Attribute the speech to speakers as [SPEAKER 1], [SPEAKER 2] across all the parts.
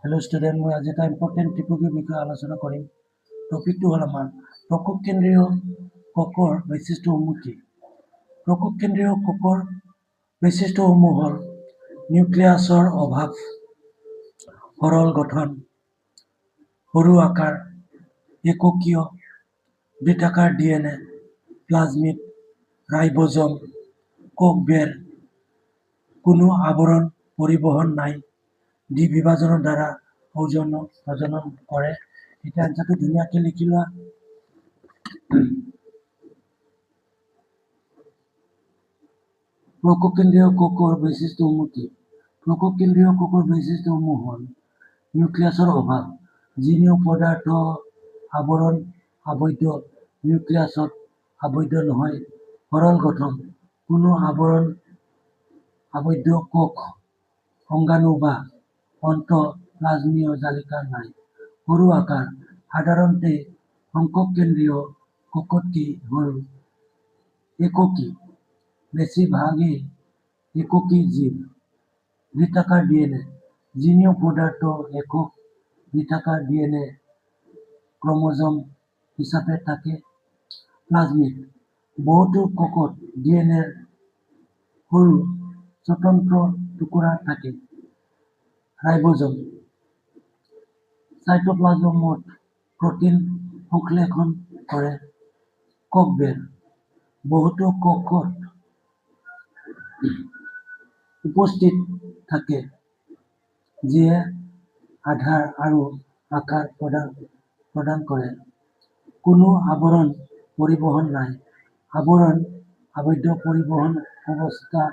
[SPEAKER 1] Hello' student, মই আজি এটা ইম্পৰ্টেণ্ট টপিকৰ বিষয়ে আলোচনা কৰিম। টপিকটো হ'ল আমাৰ প্ৰকোপ কেন্দ্ৰীয় কোষৰ বৈশিষ্ট্যসমূহ কি? প্ৰকোপ কেন্দ্ৰীয় কোষৰ বৈশিষ্ট্যসমূহ হ'ল নিউক্লিয়াছৰ অভাৱ, সৰল গঠন, সৰু আকাৰ, এককীয়, বৃত্তাকাৰ DNA, প্লাজমিড, ৰাইবোজম, কোষ বেৰ, কোনো আৱৰণ পৰিবহন নাই, দ্বিবিভাজনৰ দ্বাৰা প্ৰজনন কৰে। এতিয়া আনচাৰটো ধুনীয়াকৈ লিখি লোৱা। প্ৰকোপ কেন্দ্ৰীয় কোষৰ বৈশিষ্ট্যসমূহ কি? প্ৰকোপ কেন্দ্ৰীয় কোষৰ বৈশিষ্ট্যসমূহ হ'ল নিউক্লিয়াছৰ অভাৱ, যিকোনো পদাৰ্থ আৱৰণ আবদ্ধ নিউক্লিয়াছত আবদ্ধ নহয়। সৰল গঠন, কোনো আৱৰণ আবদ্ধ কোষ অংগাণু বা অন্তঃপ্লাজমীয় জালিকা নাই। সৰু আকাৰ, সাধাৰণতে সংকক কেন্দ্ৰীয় কোষতকৈ হ'ল এককী, বেছিভাগেই এককী জীৱ। বৃত্তাকাৰ DNA, যিকোনো পদাৰ্থ একক বৃত্তাকাৰ DNA ক্ৰম'জম হিচাপে থাকে। প্লাজমিড, বহুতো কোষত DNA ৰ সৰু স্বতন্ত্ৰ টুকুৰা থাকে। ৰাইবোজম, চাইটোপ্লাজমত প্ৰ'টিন সংশ্লেষণ কৰে। কোষ বেৰ, বহুতো কোষত উপস্থিত থাকে, যিয়ে আধাৰ আৰু আকাৰ প্ৰদান কৰে। কোনো আৱৰণ পৰিবহন নাই। আৱৰণ আবদ্ধ পৰিবহন ব্যৱস্থা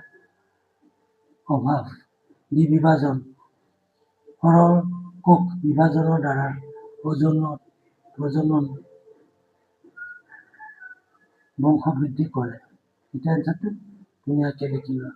[SPEAKER 1] অভাৱ। দ্বিবিভাজন, সৰল কোষ বিভাজনৰ দ্বাৰা প্ৰজনন বংশবৃদ্ধি কৰে। এতিয়া আনচাৰটো ধুনীয়াকৈ লিখি লোৱা।